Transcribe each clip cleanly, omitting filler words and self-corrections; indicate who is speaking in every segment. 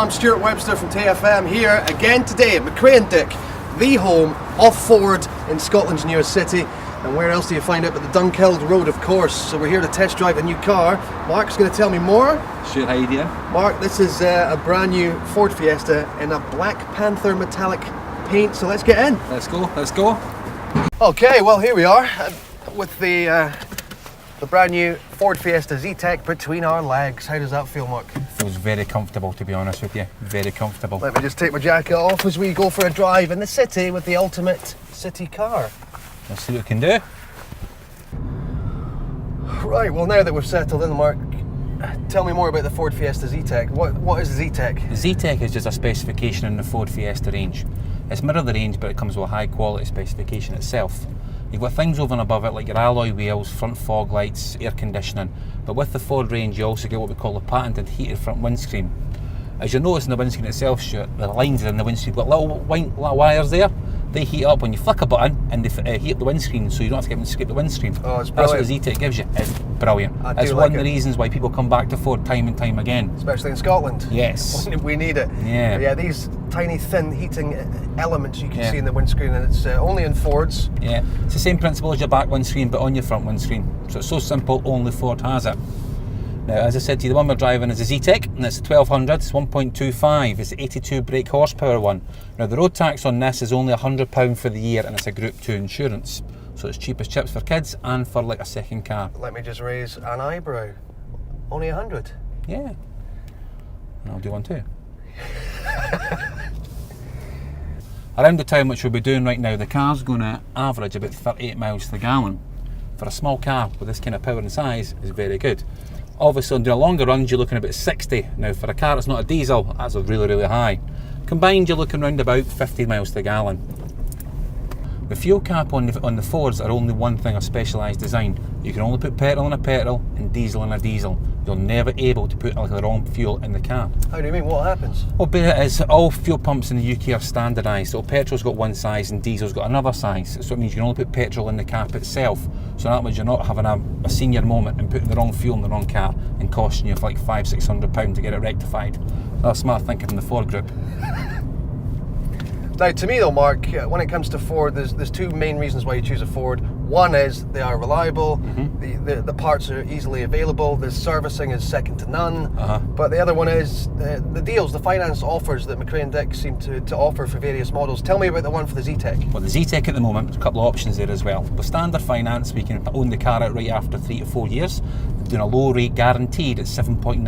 Speaker 1: I'm Stuart Webster from TFM here again today at MacRae and Dick, the home of Ford in Scotland's newest city. And where else do you find it but the Dunkeld Road, of course. So we're here to test drive a new car. Mark's going to tell me more.
Speaker 2: Stuart, how you doing?
Speaker 1: Mark, this is a brand new Ford Fiesta in a Black Panther metallic paint, so let's get in.
Speaker 2: Let's go, let's go.
Speaker 1: Okay, well here we are with the brand new Ford Fiesta Zetec between our legs. How does that feel, Mark?
Speaker 2: Feels very comfortable, to be honest with you. Very comfortable.
Speaker 1: Let me just take my jacket off as we go for a drive in the city with the ultimate city car.
Speaker 2: Let's see what we can do.
Speaker 1: Right, well now that we've settled in, Mark, tell me more about the Ford Fiesta Zetec. What is Zetec?
Speaker 2: The Zetec is just a specification in the Ford Fiesta range. It's middle of the range, but it comes with a high quality specification itself. You've got things over and above it like your alloy wheels, front fog lights, air conditioning, but with the Ford range you also get what we call a patented heated front windscreen. As you'll notice in the windscreen itself, Stuart, the lines in the windscreen, got little wires there. They heat up when you flick a button and they heat up the windscreen, so you don't have to get scrape the windscreen.
Speaker 1: Oh, it's brilliant.
Speaker 2: That's what the Zetec gives you. It's brilliant. It's one of the reasons why people come back to Ford time and time again.
Speaker 1: Especially in Scotland.
Speaker 2: Yes.
Speaker 1: We need it.
Speaker 2: Yeah.
Speaker 1: But yeah, these tiny thin heating elements you can see in the windscreen, and it's only in Fords.
Speaker 2: Yeah, it's the same principle as your back windscreen but on your front windscreen. So it's so simple, only Ford has it. Now, as I said to you, the one we're driving is a Zetec, and it's a 1200, it's 1.25, it's the 82 brake horsepower one. Now, the road tax on this is only £100 for the year, and it's a Group 2 insurance. So it's cheap as chips for kids and for like a second car.
Speaker 1: Let me just raise an eyebrow. Only 100?
Speaker 2: Yeah. And I'll do one too. Around the town, which we'll be doing right now, the car's going to average about 38 miles to the gallon. For a small car with this kind of power and size, is very good. Obviously, on doing longer runs, you're looking about 60. Now, for a car that's not a diesel, that's a really, really high. Combined, you're looking around about 50 miles to the gallon. The fuel cap on the Fords are only one thing of specialised design. You can only put petrol in a petrol and diesel in a diesel. You're never able to put the wrong fuel in the car.
Speaker 1: How do you mean? What happens?
Speaker 2: Well, it is all fuel pumps in the UK are standardised. So petrol's got one size and diesel's got another size. So it means you can only put petrol in the cap itself. So that means you're not having a senior moment and putting the wrong fuel in the wrong car and costing you for like £500-600 to get it rectified. That's smart thinking from the Ford group.
Speaker 1: Now, to me though, Mark, when it comes to Ford, there's two main reasons why you choose a Ford. One is they are reliable, the parts are easily available, the servicing is second to none, but the other one is the deals, the finance offers that MacRae and Dick seem to offer for various models. Tell me about the one for the Zetec.
Speaker 2: Well, the Zetec at the moment, there's a couple of options there as well. With standard finance, we can own the car outright after 3 to 4 years, doing a low rate guaranteed at 7.9%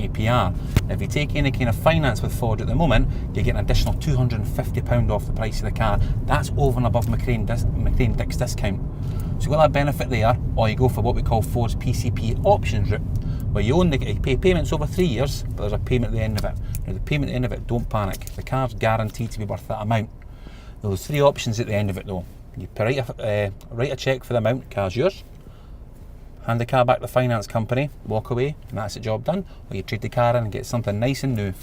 Speaker 2: APR. If you take any kind of finance with Ford at the moment, you get an additional £250 off the price of the car. That's over and above MacRae and Dick's discount. So you've got that benefit there, or you go for what we call Ford's PCP options route, where you pay payments over 3 years, but there's a payment at the end of it. Now, the payment at the end of it, don't panic. The car's guaranteed to be worth that amount. There's 3 options at the end of it though. You write a cheque for the amount, the car's yours. Hand the car back to the finance company, walk away, and that's the job done. Or you trade the car in and get something nice and new.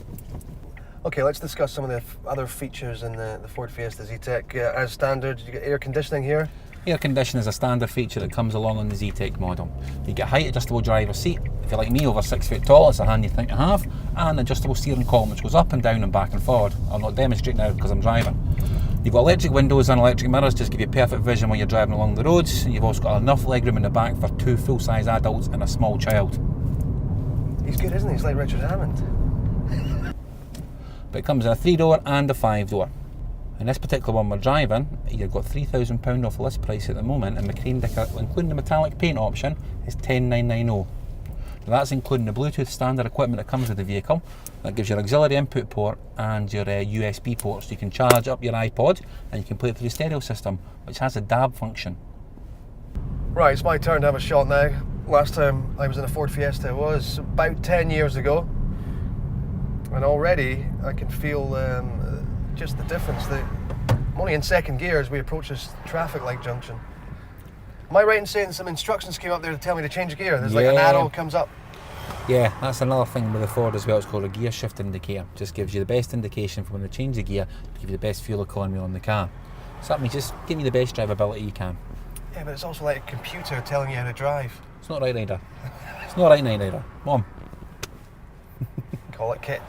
Speaker 1: Okay, let's discuss some of the other features in the Ford Fiesta Zetec. As standard, you get air conditioning here.
Speaker 2: Air conditioning is a standard feature that comes along on the Zetec model. You get a height adjustable driver's seat. If you're like me, over 6 foot tall, it's a handy thing to have. And adjustable steering column, which goes up and down and back and forward. I'll not demonstrate now because I'm driving. You've got electric windows and electric mirrors, just give you perfect vision when you're driving along the roads. And you've also got enough legroom in the back for 2 full-size adults and a small child.
Speaker 1: He's good, isn't he? He's like Richard Hammond.
Speaker 2: But it comes in a 3-door and a 5-door. In this particular one we're driving, you've got £3,000 off list price at the moment, and MacRae and Dick, including the metallic paint option, is $10,990. Now that's including the Bluetooth standard equipment that comes with the vehicle. That gives you an auxiliary input port and your USB port, so you can charge up your iPod and you can play it through the stereo system, which has a DAB function.
Speaker 1: Right, it's my turn to have a shot now. Last time I was in a Ford Fiesta was about 10 years ago, and already I can feel just the difference. I'm only in second gear as we approach this traffic light junction. Am I right in saying some instructions came up there to tell me to change gear? There's like an arrow comes up.
Speaker 2: Yeah, that's another thing with the Ford as well. It's called a gear shift indicator. Just gives you the best indication for when they change the gear to give you the best fuel economy on the car. So that means just give you the best drivability you can.
Speaker 1: Yeah, but it's also like a computer telling you how to drive.
Speaker 2: It's not right either. It's not right either. Mom.
Speaker 1: call it kit.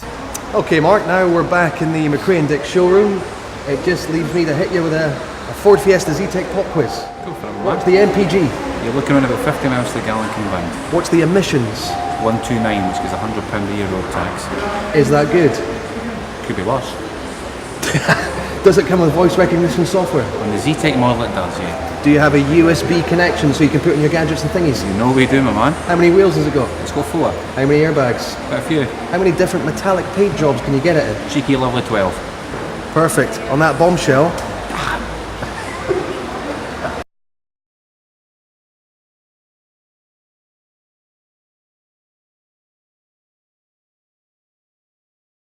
Speaker 1: Okay, Mark, now we're back in the MacRae and Dick showroom. It just leaves me to hit you with a Ford Fiesta Zetec pop quiz.
Speaker 3: Go for it, man.
Speaker 1: What's the MPG?
Speaker 3: You're looking around about 50 miles to the gallon combined.
Speaker 1: What's the emissions?
Speaker 3: 129, which is £100 a year road tax.
Speaker 1: Is that good?
Speaker 3: Could be worse.
Speaker 1: Does it come with voice recognition software?
Speaker 3: On the Zetec model it does, yeah.
Speaker 1: Do you have a USB connection so you can put in your gadgets and thingies?
Speaker 3: You know we do, my man.
Speaker 1: How many wheels has it got?
Speaker 3: Let's go 4.
Speaker 1: How many airbags?
Speaker 3: Quite a few.
Speaker 1: How many different metallic paint jobs can you get it in?
Speaker 3: Cheeky lovely 12.
Speaker 1: Perfect. On that bombshell,